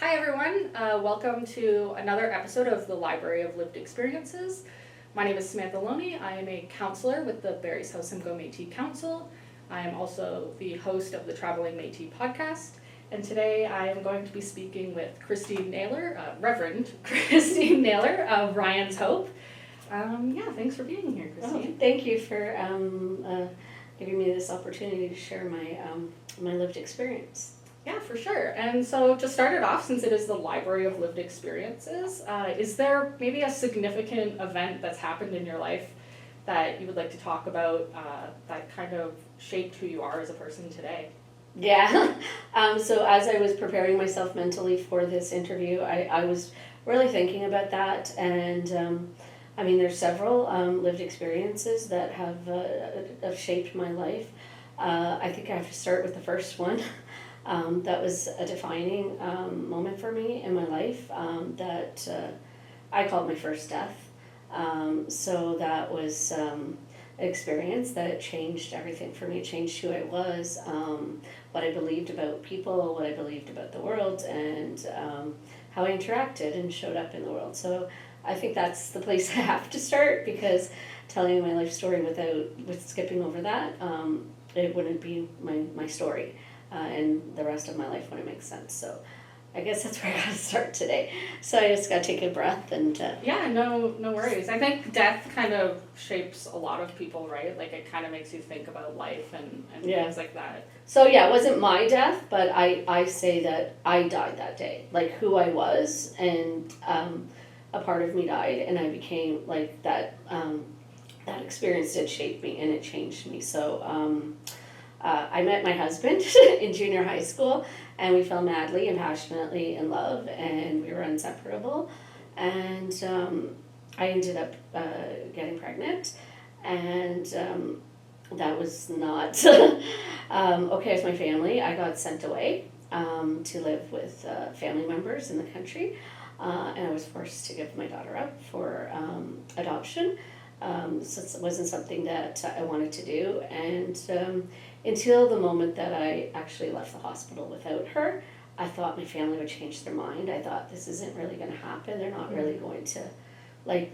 Hi everyone, welcome to another episode of the Library of Lived Experiences. My name is Samantha Loney. I am a counselor with the Barry's House and Go Métis Council. I am also the host of the Traveling Métis podcast, and today I am going to be speaking with Christine Nayler, Reverend Christine Nayler of Ryan's Hope. Thanks for being here, Christine. Oh, thank you for giving me this opportunity to share my lived experience. Yeah, for sure. And so to start it off, since it is the Library of Lived Experiences, is there maybe a significant event that's happened in your life that you would like to talk about that kind of shaped who you are as a person today? Yeah. So as I was preparing myself mentally for this interview, I was really thinking about that. And there's several lived experiences that have shaped my life. I think I have to start with the first one. That was a defining moment for me in my life that I called my first death. So that was an experience that changed everything for me. It changed who I was, what I believed about people, what I believed about the world, and how I interacted and showed up in the world. So I think that's the place I have to start, because telling my life story with skipping over that, it wouldn't be my story. And the rest of my life wouldn't make sense. So I guess that's where I gotta start today. So I just gotta take a breath and... Yeah, no worries. I think death kind of shapes a lot of people, right? Like it kind of makes you think about life and things like that. So yeah, it wasn't my death, but I say that I died that day. Like who I was, and a part of me died, and I became like that. That experience did shape me, and it changed me. So... I met my husband in junior high school, and we fell madly and passionately in love, and we were inseparable. And I ended up getting pregnant, and that was not okay with my family. I got sent away to live with family members in the country, and I was forced to give my daughter up for adoption. So it wasn't something that I wanted to do, and until the moment that I actually left the hospital without her, I thought my family would change their mind. I thought this isn't really going to happen. They're not really going to like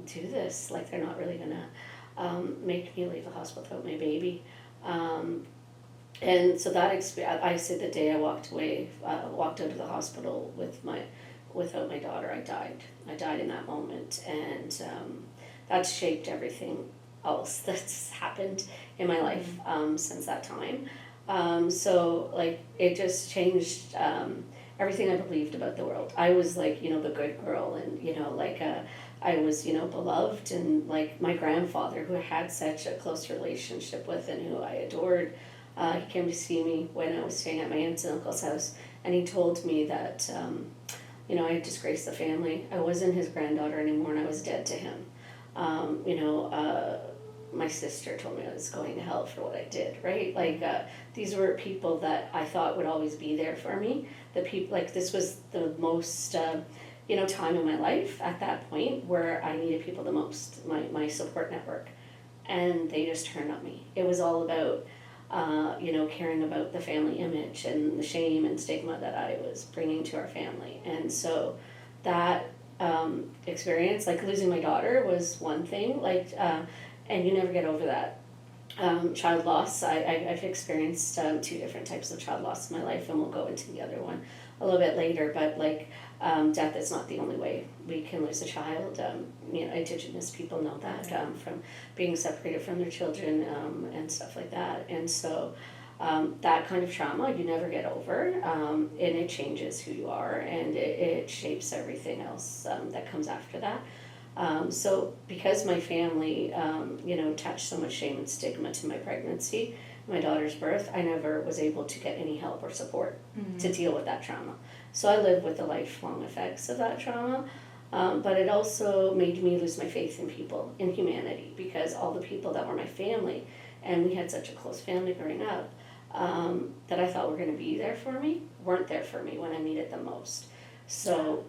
do this. Like they're not really going to make me leave the hospital without my baby. And so that I say the day I walked out of the hospital without my daughter, I died. I died in that moment, and that's shaped everything else that's happened in my life since that time. So like it just changed everything I believed about the world. I was like, the good girl, and I was, beloved, and like my grandfather, who I had such a close relationship with and who I adored, he came to see me when I was staying at my aunt's and uncle's house, and he told me that I had disgraced the family. I wasn't his granddaughter anymore, and I was dead to him. My sister told me I was going to hell for what I did, right? Like, these were people that I thought would always be there for me. The people, like, this was the most, time in my life at that point where I needed people the most, my support network. And they just turned on me. It was all about, caring about the family image and the shame and stigma that I was bringing to our family. And so that experience, like losing my daughter, was one thing, and you never get over that. Child loss, I've experienced 2 different types of child loss in my life, and we'll go into the other one a little bit later, but death is not the only way we can lose a child. Indigenous people know that from being separated from their children and stuff like that. And so that kind of trauma you never get over, and it changes who you are, and it shapes everything else that comes after that. So because my family, attached so much shame and stigma to my pregnancy, my daughter's birth, I never was able to get any help or support to deal with that trauma. So I live with the lifelong effects of that trauma, but it also made me lose my faith in people, in humanity, because all the people that were my family, and we had such a close family growing up, that I thought were going to be there for me, weren't there for me when I needed them most. So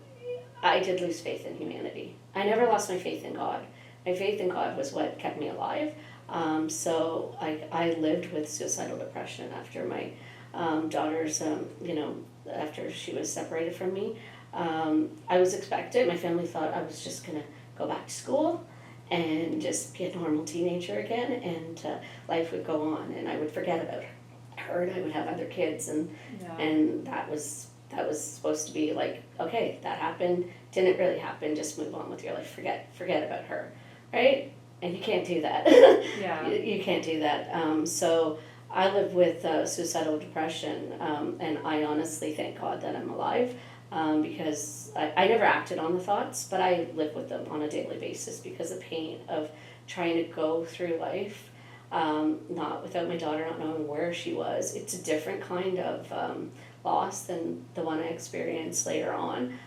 I did lose faith in humanity. I never lost my faith in God. My faith in God was what kept me alive. So I lived with suicidal depression after my daughter's, after she was separated from me. I was expected. My family thought I was just going to go back to school and just be a normal teenager again, and life would go on, and I would forget about her, and I would have other kids, and that was supposed to be like, okay, that happened, didn't really happen, just move on with your life, forget about her, right? And you can't do that. Yeah. You can't do that. So I live with suicidal depression, and I honestly thank God that I'm alive, because I never acted on the thoughts, but I live with them on a daily basis because the pain of trying to go through life, not without my daughter, not knowing where she was. It's a different kind of loss than the one I experienced later on,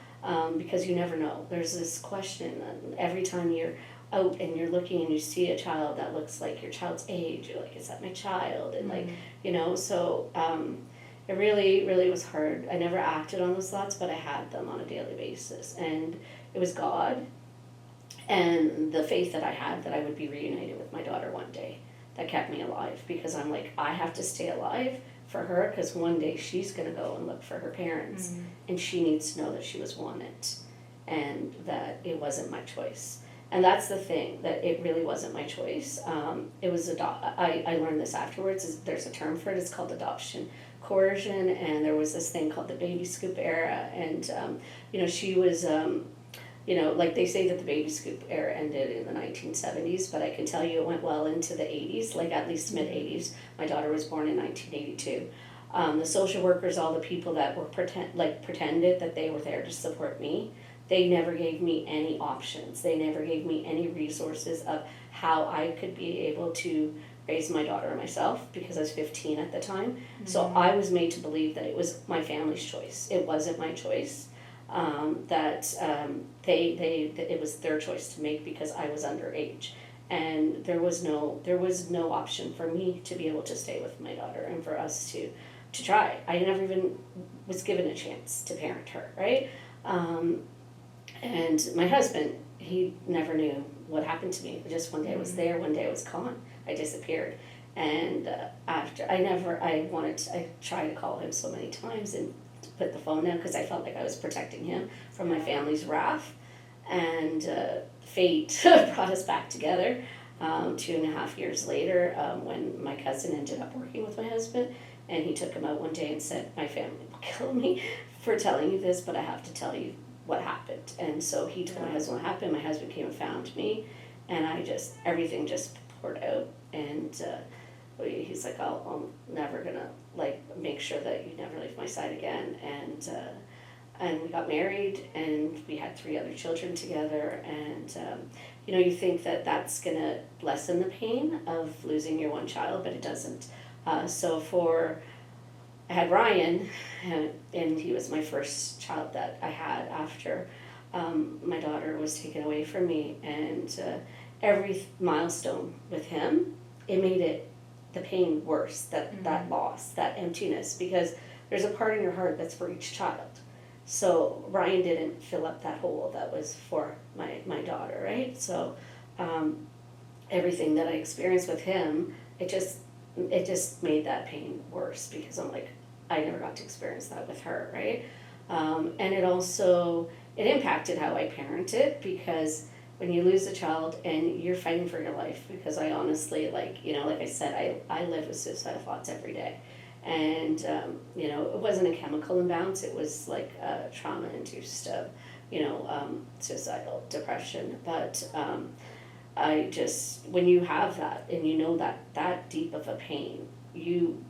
because you never know. There's this question every time you're out and you're looking and you see a child that looks like your child's age, you're like, is that my child? And like, so it really, really was hard. I never acted on those thoughts, but I had them on a daily basis. And it was God and the faith that I had that I would be reunited with my daughter one day that kept me alive, because I'm like, I have to stay alive for her, because one day she's going to go and look for her parents, and she needs to know that she was wanted and that it wasn't my choice. And that's the thing, that it really wasn't my choice. It was I learned this afterwards. There's a term for it. It's called adoption coercion, and there was this thing called the baby scoop era. And she was, like they say that the baby scoop era ended in the 1970s, but I can tell you it went well into the 80s, like at least mid 80s. My daughter was born in 1982. The social workers, all the people that were pretended that they were there to support me, they never gave me any options. They never gave me any resources of how I could be able to raise my daughter myself, because I was 15 at the time. So I was made to believe that it was my family's choice. It wasn't my choice. It was their choice to make because I was underage, and there was no option for me to be able to stay with my daughter and for us to try. I never even was given a chance to parent her, right? And my husband, he never knew what happened to me. Just one day I was there, one day I was gone. I disappeared. And after, I tried to call him so many times and put the phone down because I felt like I was protecting him from my family's wrath. And fate brought us back together 2.5 years later, when my cousin ended up working with my husband, and he took him out one day and said, my family will kill me for telling you this, but I have to tell you what happened. And so he told my husband what happened. My husband came and found me, and everything just poured out. And he's like, I'm never gonna make sure that you never leave my side again. And we got married, and we had 3 other children together. And you think that that's gonna lessen the pain of losing your one child, but it doesn't. I had Ryan, and he was my first child that I had after my daughter was taken away from me. And every milestone with him, it made the pain worse, that loss, that emptiness, because there's a part in your heart that's for each child. So Ryan didn't fill up that hole that was for my daughter, right? So everything that I experienced with him, it just made that pain worse, because I'm like, I never got to experience that with her, right? And it impacted how I parented, because when you lose a child and you're fighting for your life, because I honestly, like I said, I live with suicidal thoughts every day. And, it wasn't a chemical imbalance, it was like trauma-induced, suicidal depression. But when you have that and you know that deep of a pain, you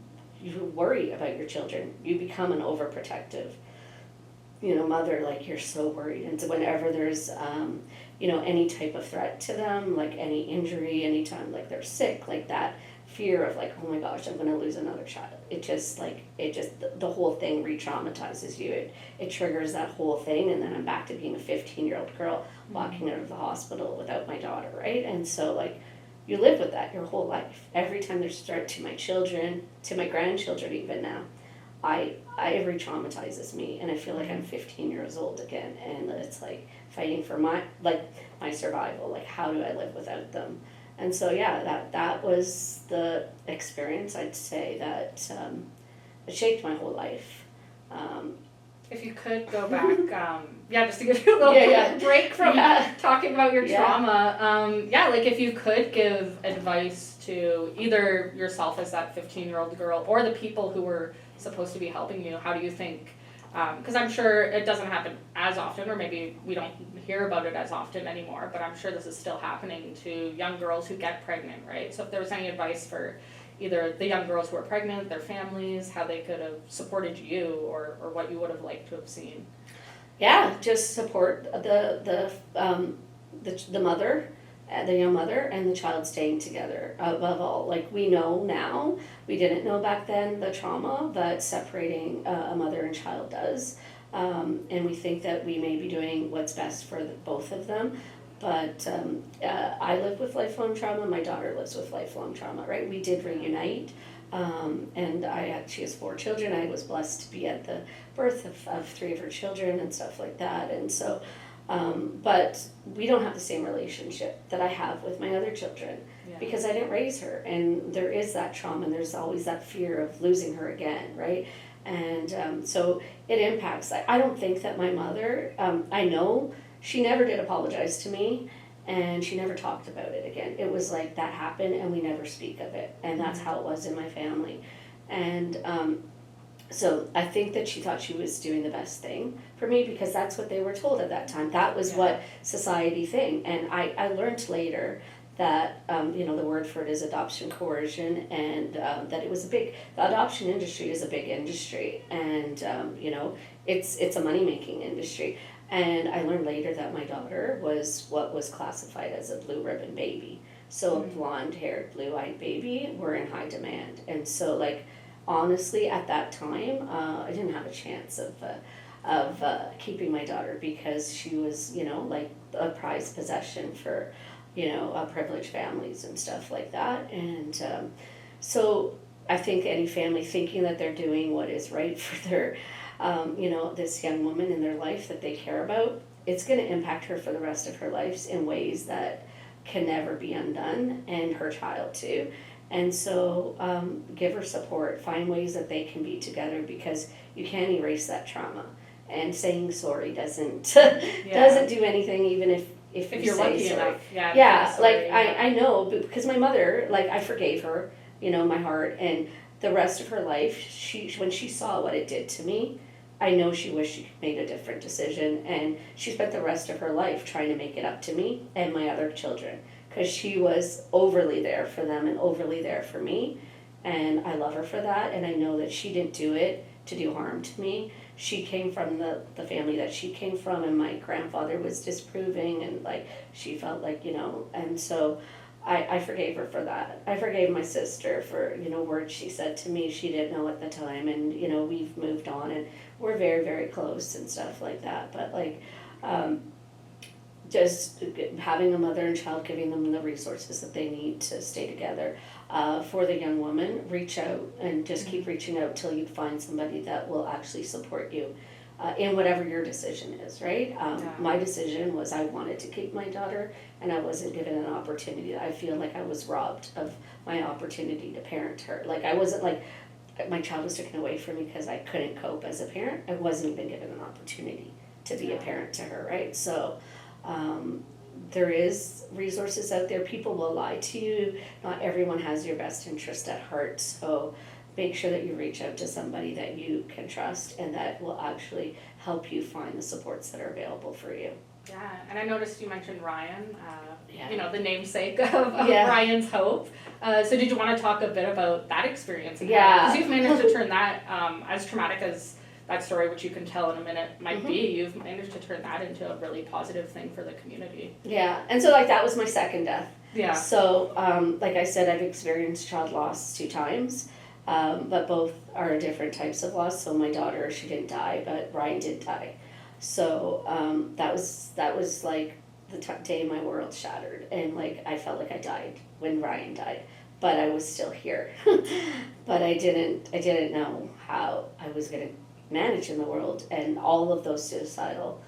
worry about your children. You become an overprotective, mother, like you're so worried. And so whenever there's, any type of threat to them, like any injury, anytime like they're sick, like that fear of like, oh my gosh, I'm going to lose another child. The whole thing re-traumatizes you. It triggers that whole thing, and then I'm back to being a 15-year-old girl walking out of the hospital without my daughter, right? And so like, you live with that your whole life. Every time there's threat to my children, to my grandchildren even now, it re-traumatizes me, and I feel like I'm 15 years old again, and it's like fighting for my survival, like how do I live without them? And so that was the experience, I'd say, that it shaped my whole life. If you could go back, just to give you a little break from talking about your trauma, like if you could give advice to either yourself as that 15-year-old girl or the people who were supposed to be helping you, how do you think, because I'm sure it doesn't happen as often, or maybe we don't hear about it as often anymore, but I'm sure this is still happening to young girls who get pregnant, right? So if there was any advice for either the young girls who are pregnant, their families, how they could have supported you, or what you would have liked to have seen. Yeah, just support the mother, the young mother, and the child staying together above all. Like, we know now, we didn't know back then the trauma that separating a mother and child does, and we think that we may be doing what's best for both of them. But I live with lifelong trauma. My daughter lives with lifelong trauma, right? We did reunite, and she has 4 children. I was blessed to be at the birth of 3 of her children and stuff like that. And so, but we don't have the same relationship that I have with my other children because I didn't raise her. And there is that trauma, and there's always that fear of losing her again, right? And so it impacts. I don't think that my mother, I know, she never did apologize to me, and she never talked about it again. It was like that happened, and we never speak of it, and that's how it was in my family. And so I think that she thought she was doing the best thing for me because that's what they were told at that time. That was what society think. And I learned later that, the word for it is adoption coercion, and that it was the adoption industry is a big industry, and, it's a money-making industry. And I learned later that my daughter was what was classified as a blue ribbon baby. So a blonde-haired, blue-eyed baby were in high demand. And so, like, honestly, at that time, I didn't have a chance of keeping my daughter because she was, like a prized possession for, privileged families and stuff like that. And so I think any family thinking that they're doing what is right for their this young woman in their life that they care about, it's going to impact her for the rest of her life in ways that can never be undone, and her child too. And so give her support, find ways that they can be together, because you can't erase that trauma. And saying sorry doesn't do anything, even if you you're say lucky sorry. enough. Sorry, I know, because my mother, like, I forgave her, my heart, and the rest of her life, when she saw what it did to me, I know she wished she made a different decision, and she spent the rest of her life trying to make it up to me and my other children, because she was overly there for them and overly there for me, and I love her for that, and I know that she didn't do it to do harm to me. She came from the family that she came from, and my grandfather was disapproving, and like she felt like, and so I forgave her for that. I forgave my sister for, words she said to me she didn't know at the time, and, we've moved on, and we're very, very close and stuff like that. But, like, just having a mother and child, giving them the resources that they need to stay together. For the young woman, reach out and just keep reaching out till you find somebody that will actually support you in whatever your decision is, right? My decision was I wanted to keep my daughter, and I wasn't given an opportunity. I feel like I was robbed of my opportunity to parent her. Like, I wasn't like, my child was taken away from me because I couldn't cope as a parent. I wasn't even given an opportunity to be a parent to her, right? So there is resources out there. People will lie to you. Not everyone has your best interest at heart. So make sure that you reach out to somebody that you can trust and that will actually help you find the supports that are available for you. Yeah, and I noticed you mentioned Ryan, the namesake of Ryan's Hope. So did you want to talk a bit about that experience? Because you've managed to turn that, as traumatic as that story, which you can tell in a minute, might be, you've managed to turn that into a really positive thing for the community. Yeah, and so, like, that was my second death. Yeah. So, like I said, I've experienced child loss 2 times, but both are different types of loss. So my daughter, she didn't die, but Ryan did die. So that was like the day my world shattered, and like I felt like I died when Ryan died, but I was still here. But I didn't know how I was going to manage in the world, and all of those suicidal,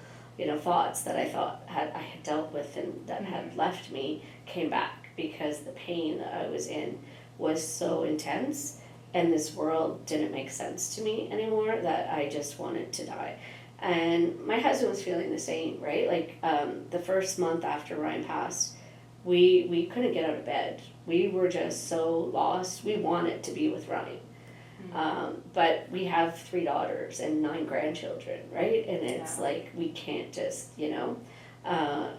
thoughts that I thought I had dealt with and that had left me came back because the pain that I was in was so intense, and this world didn't make sense to me anymore, that I just wanted to die. And my husband was feeling the same, right? Like the first month after Ryan passed, we couldn't get out of bed. We were just so lost. We wanted to be with Ryan. But we have 3 daughters and 9 grandchildren, right? And it's like, we can't just,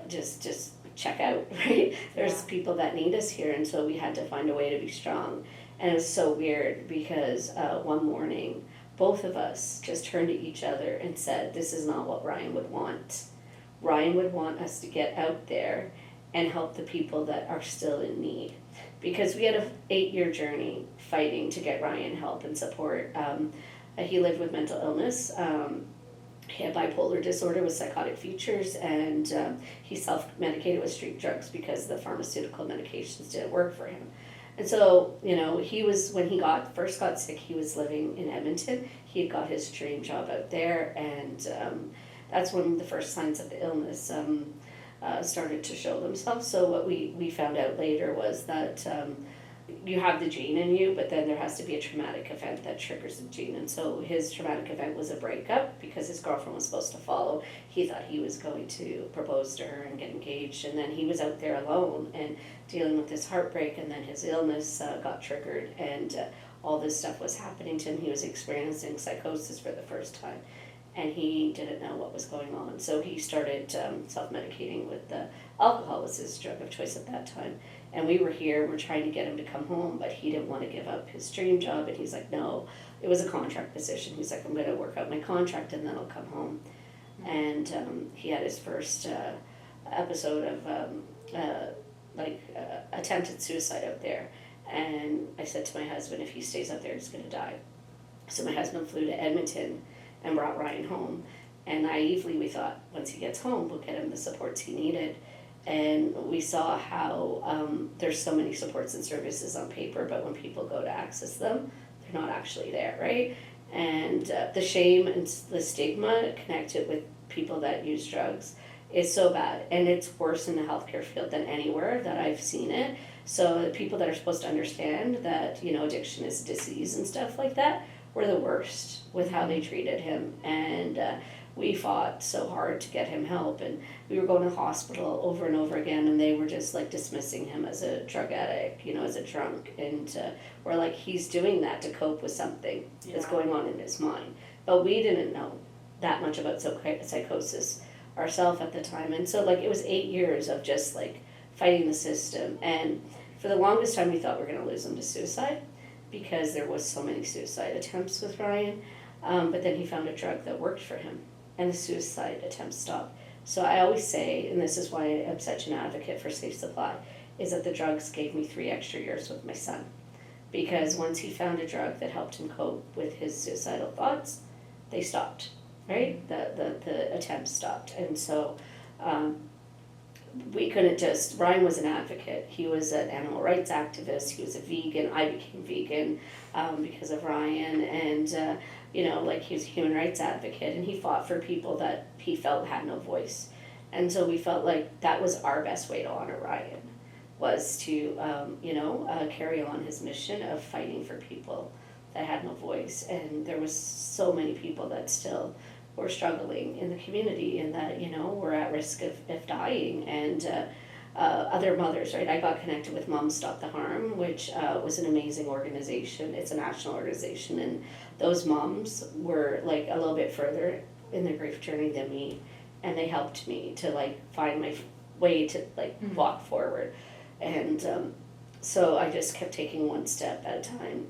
just check out, right? There's people that need us here, and so we had to find a way to be strong. And it was so weird because one morning, both of us just turned to each other and said, this is not what Ryan would want. Ryan would want us to get out there and help the people that are still in need. Because we had an 8-year journey fighting to get Ryan help and support. He lived with mental illness. He had bipolar disorder with psychotic features, and he self-medicated with street drugs because the pharmaceutical medications didn't work for him. And so, he was, when he first got sick, he was living in Edmonton. He had got his dream job out there, and that's when the first signs of the illness started to show themselves. So what we found out later was that you have the gene in you, but then there has to be a traumatic event that triggers the gene. And so his traumatic event was a breakup because his girlfriend was supposed to follow. He thought he was going to propose to her and get engaged, and then he was out there alone and dealing with his heartbreak, and then his illness got triggered, and all this stuff was happening to him. He was experiencing psychosis for the first time, and he didn't know what was going on. So he started self-medicating with alcohol was his drug of choice at that time. And we were here, we're trying to get him to come home, but he didn't want to give up his dream job. And he's like, no, it was a contract position. He's like, I'm going to work out my contract and then I'll come home. And he had his first episode of attempted suicide out there. And I said to my husband, if he stays out there, he's going to die. So my husband flew to Edmonton and brought Ryan home. And naively, we thought, once he gets home, we'll get him the supports he needed. And we saw how there's so many supports and services on paper, but when people go to access them, they're not actually there, right? And the shame and the stigma connected with people that use drugs is so bad. And it's worse in the healthcare field than anywhere that I've seen it. So the people that are supposed to understand that, addiction is a disease and stuff like that were the worst with how they treated him. And we fought so hard to get him help, and we were going to hospital over and over again, and they were just like dismissing him as a drug addict, as a drunk, and we're like, he's doing that to cope with something that's going on in his mind. But we didn't know that much about psychosis ourselves at the time, and so it was 8 years of just fighting the system. And for the longest time we thought we were going to lose him to suicide because there was so many suicide attempts with Ryan, but then he found a drug that worked for him, and the suicide attempts stopped. So I always say, and this is why I'm such an advocate for safe supply, is that the drugs gave me 3 extra years with my son. Because once he found a drug that helped him cope with his suicidal thoughts, they stopped, right? The attempts stopped. And so we couldn't just, Ryan was an advocate. He was an animal rights activist. He was a vegan. I became vegan because of Ryan. And he was a human rights advocate, and he fought for people that he felt had no voice. And so we felt like that was our best way to honor Ryan, was to, carry on his mission of fighting for people that had no voice. And there was so many people that still were struggling in the community, and that, were at risk of dying. And other mothers, right? I got connected with Moms Stop the Harm, which was an amazing organization. It's a national organization, and those moms were a little bit further in their grief journey than me, and they helped me to find my way to walk forward. And so I just kept taking one step at a time.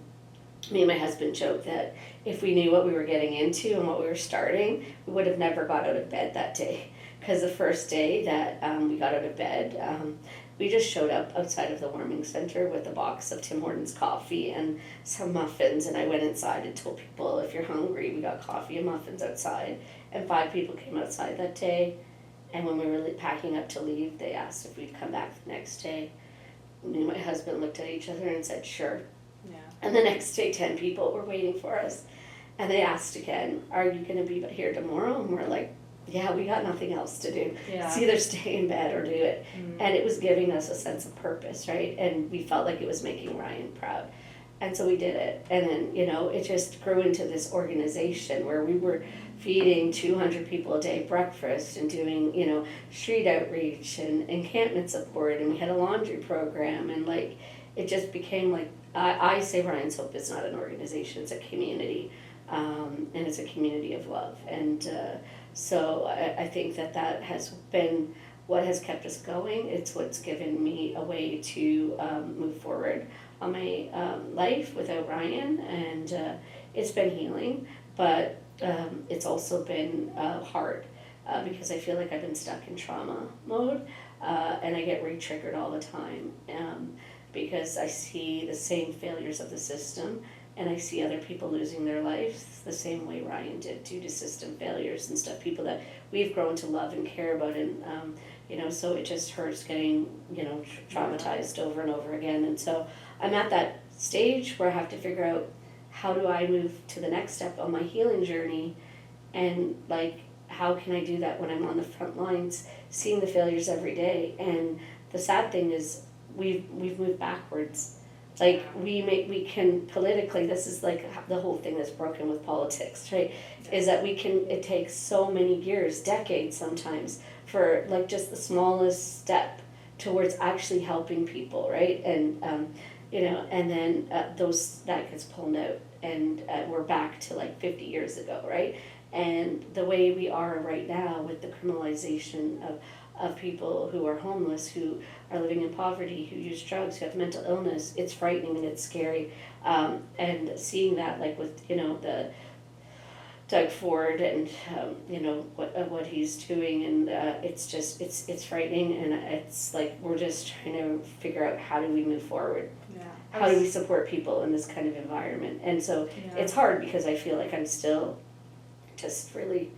Me and my husband joked that if we knew what we were getting into and what we were starting, we would have never got out of bed that day. Because the first day that we got out of bed, we just showed up outside of the warming center with a box of Tim Hortons coffee and some muffins, and I went inside and told people, if you're hungry, we got coffee and muffins outside. And 5 people came outside that day, and when we were packing up to leave, they asked if we'd come back the next day. Me and my husband looked at each other and said, sure. Yeah. And the next day, 10 people were waiting for us, and they asked again, are you going to be here tomorrow? And we're like, yeah, we got nothing else to do. Yeah. It's either stay in bed or do it. And it was giving us a sense of purpose, right? And we felt like it was making Ryan proud. And so we did it. And then, it just grew into this organization where we were feeding 200 people a day breakfast and doing, street outreach and encampment support. And we had a laundry program. And like, it just became like, I say Ryan's Hope is not an organization, it's a community. And it's a community of love. And so I think that has been what has kept us going. It's what's given me a way to move forward on my life without Ryan, and it's been healing, but it's also been hard because I feel like I've been stuck in trauma mode, and I get re-triggered all the time because I see the same failures of the system, and I see other people losing their lives the same way Ryan did due to system failures and stuff, people that we've grown to love and care about, and so it just hurts getting, traumatized over and over again. And so I'm at that stage where I have to figure out, how do I move to the next step on my healing journey, and like, how can I do that when I'm on the front lines, seeing the failures every day? And the sad thing is, we've moved backwards. Like, we can politically, this is like the whole thing that's broken with politics, right? Is that it takes so many years, decades sometimes, for like just the smallest step towards actually helping people, right? And and then that gets pulled out, and we're back to like 50 years ago, right? And the way we are right now with the criminalization of people who are homeless, who are living in poverty, who use drugs, who have mental illness, it's frightening and it's scary. And seeing that, like with the Doug Ford and what he's doing, and it's frightening, and it's like we're just trying to figure out, how do we move forward? Yeah. How do we support people in this kind of environment? And so it's hard because I feel like I'm still just really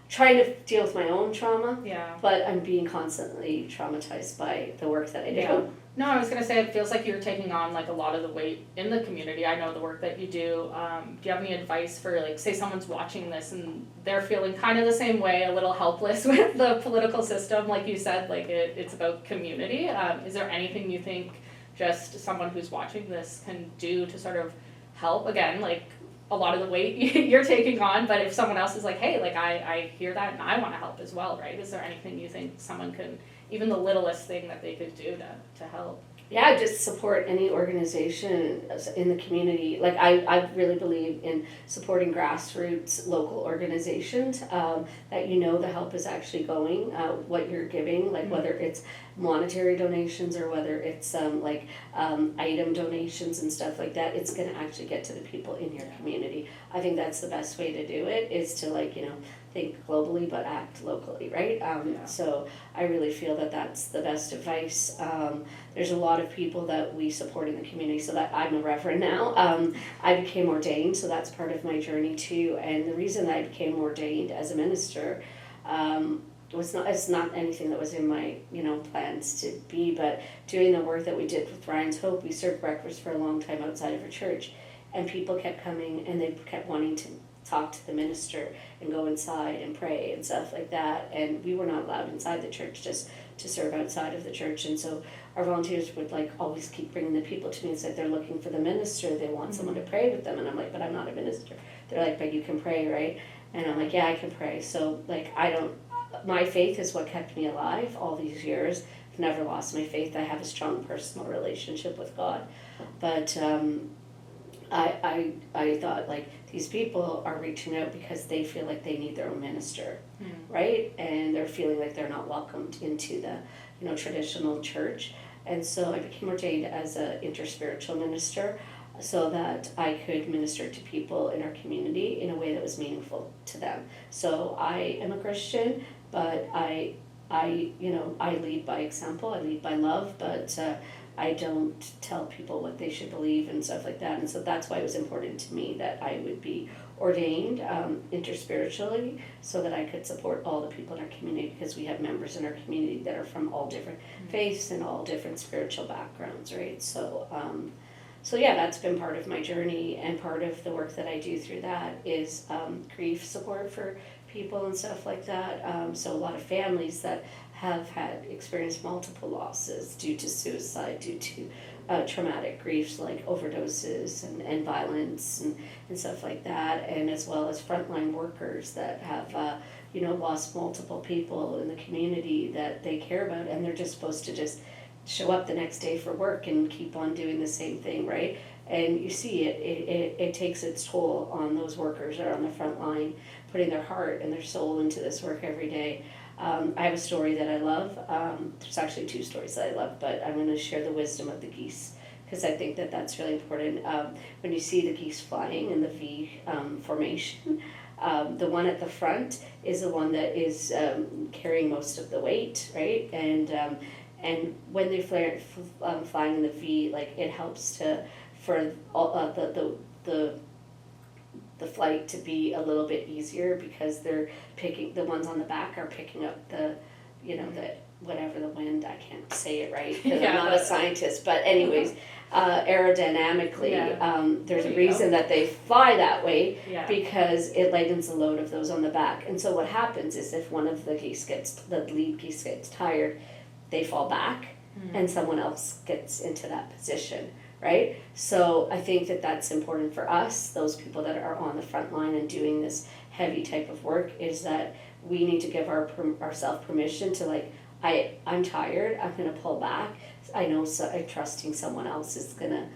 trying to deal with my own trauma, but I'm being constantly traumatized by the work that I do. Yeah. No, I was going to say, it feels like you're taking on like a lot of the weight in the community. I know the work that you do. Do you have any advice for, like, say someone's watching this and they're feeling kind of the same way, a little helpless with the political system, like you said, like it's about community. Is there anything you think just someone who's watching this can do to sort of help? Again, like, a lot of the weight you're taking on, but if someone else is like, hey, like I hear that and I want to help as well, right? Is there anything you think someone can, even the littlest thing that they could do to help? Yeah, just support any organization in the community. Like, I really believe in supporting grassroots local organizations, that the help is actually going, what you're giving, like whether it's monetary donations or whether it's item donations and stuff like that, it's going to actually get to the people in your community. I think that's the best way to do it, is to think globally but act locally, right? So I really feel that that's the best advice. There's a lot of people that we support in the community, so that I'm a reverend now. I became ordained, so that's part of my journey too. And the reason that I became ordained as a minister it's not anything that was in my plans to be, but doing the work that we did with Ryan's Hope, we served breakfast for a long time outside of a church, and people kept coming and they kept wanting to talk to the minister and go inside and pray and stuff like that, and we were not allowed inside the church, just to serve outside of the church. And so our volunteers would always keep bringing the people to me and said they're looking for the minister, they want someone to pray with them, and I'm like, but I'm not a minister. They're like, but you can pray, right? And I'm like, yeah, I can pray. So my faith is what kept me alive all these years. I've never lost my faith. I have a strong personal relationship with God, but I thought, these people are reaching out because they feel like they need their own minister, right? And they're feeling like they're not welcomed into the traditional church. And so I became ordained as an interspiritual minister, so that I could minister to people in our community in a way that was meaningful to them. So I am a Christian, but I lead by example. I lead by love, but I don't tell people what they should believe and stuff like that. And so that's why it was important to me that I would be ordained interspiritually, so that I could support all the people in our community, because we have members in our community that are from all different faiths and all different spiritual backgrounds, right? So yeah, that's been part of my journey, and part of the work that I do through that is grief support for people and stuff like that. So a lot of families that have experienced multiple losses due to suicide, due to traumatic griefs like overdoses and violence and stuff like that, and as well as frontline workers that have lost multiple people in the community that they care about, and they're just supposed to just show up the next day for work and keep on doing the same thing, right? And you see it takes its toll on those workers that are on the front line, putting their heart and their soul into this work every day. I have a story that I love. There's actually two stories that I love, but I'm going to share the wisdom of the geese, because I think that that's really important. When you see the geese flying in the V formation, the one at the front is the one that is carrying most of the weight, right? And when they flying in the V, like, it helps for all the flight to be a little bit easier, because they're picking, the ones on the back are picking up the whatever the wind, I can't say it right because I'm not a scientist, but anyways, aerodynamically, there's a reason that they fly that way, because it lightens the load of those on the back. And so what happens is, if one of the lead geese gets tired, they fall back and someone else gets into that position, right? So I think that that's important for us, those people that are on the front line and doing this heavy type of work, is that we need to give ourselves permission to, like, I'm tired, I'm going to pull back. I know I'm trusting someone else is going to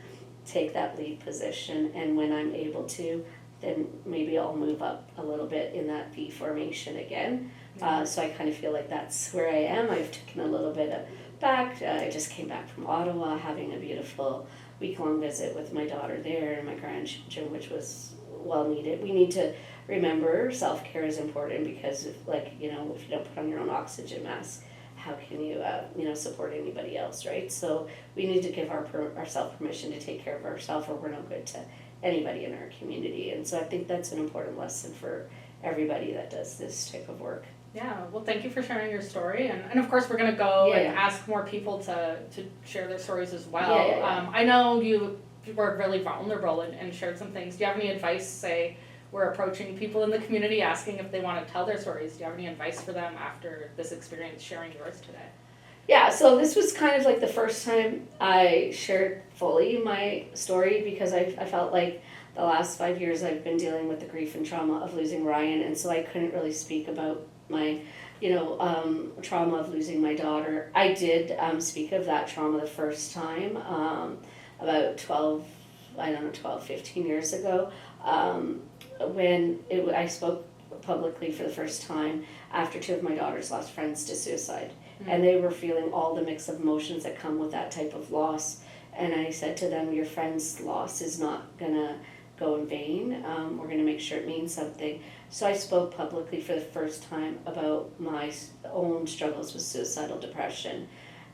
take that lead position, and when I'm able to, then maybe I'll move up a little bit in that V formation again. So I kind of feel like that's where I am. I've taken a little bit back. I just came back from Ottawa, having a beautiful week-long visit with my daughter there and my grandchildren, which was well needed. We need to remember self-care is important, because if you don't put on your own oxygen mask, how can you support anybody else, right? So we need to give ourselves permission to take care of ourselves, or we're no good to anybody in our community. And so I think that's an important lesson for everybody that does this type of work. Yeah, well, thank you for sharing your story, and of course we're going to go and ask more people to share their stories as well. I know you were really vulnerable and shared some things. Do you have any advice, say we're approaching people in the community asking if they want to tell their stories? Do you have any advice for them after this experience sharing yours today? Yeah, so this was kind of like the first time I shared fully my story, because I felt like the last 5 years I've been dealing with the grief and trauma of losing Ryan, and so I couldn't really speak about my trauma of losing my daughter. I did speak of that trauma the first time about 15 years ago, when I spoke publicly for the first time after two of my daughters lost friends to suicide. And they were feeling all the mix of emotions that come with that type of loss. And I said to them, your friend's loss is not going to go in vain. We're going to make sure it means something. So I spoke publicly for the first time about my own struggles with suicidal depression.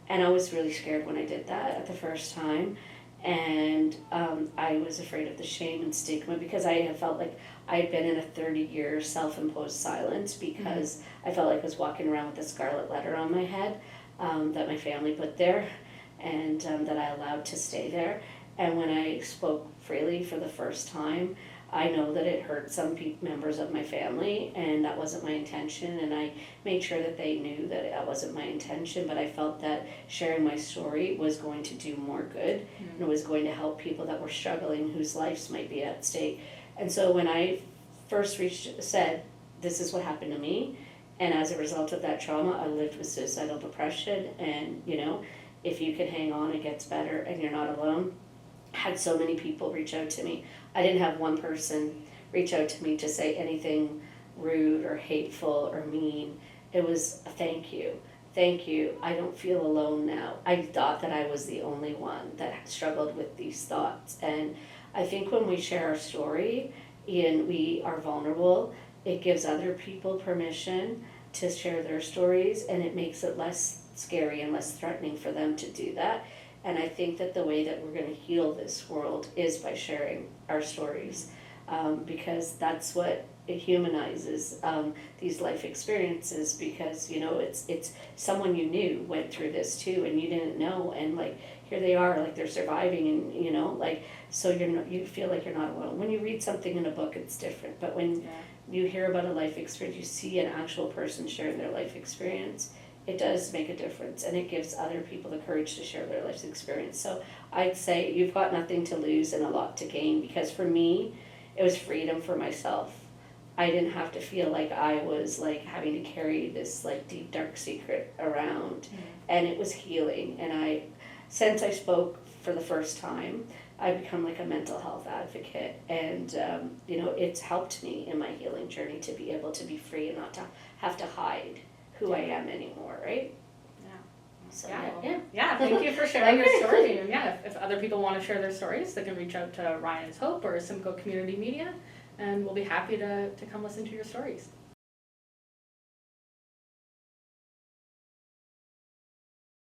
And I was really scared when I did that at the first time. And I was afraid of the shame and stigma, because I had felt like I had been in a 30-year self-imposed silence, because I felt like I was walking around with a scarlet letter on my head that my family put there, and that I allowed to stay there. And when I spoke freely for the first time, I know that it hurt some members of my family, and that wasn't my intention, and I made sure that they knew that that wasn't my intention, but I felt that sharing my story was going to do more good, and it was going to help people that were struggling, whose lives might be at stake. And so when I first said, this is what happened to me, and as a result of that trauma, I lived with suicidal depression, and if you can hang on, it gets better, and you're not alone. Had so many people reach out to me. I didn't have one person reach out to me to say anything rude or hateful or mean. It was a thank you. Thank you. I don't feel alone now. I thought that I was the only one that struggled with these thoughts. And I think when we share our story and we are vulnerable, it gives other people permission to share their stories, and it makes it less scary and less threatening for them to do that. And I think that the way that we're going to heal this world is by sharing our stories, because that's what it humanizes these life experiences, because it's someone you knew went through this too, and you didn't know, and here they are, they're surviving, and so you feel like you're not alone. When you read something in a book, it's different, but when you hear about a life experience, you see an actual person sharing their life experience, it does make a difference, and it gives other people the courage to share their life's experience. So I'd say you've got nothing to lose and a lot to gain, because for me, it was freedom for myself. I didn't have to feel like I was like having to carry this like deep dark secret around, and it was healing. And since I spoke for the first time, I've become like a mental health advocate, and it's helped me in my healing journey to be able to be free and not to have to hide who I am anymore, right? So, Thank you for sharing your story. And if other people want to share their stories, they can reach out to Ryan's Hope or Simcoe Community Media, and we'll be happy to come listen to your stories.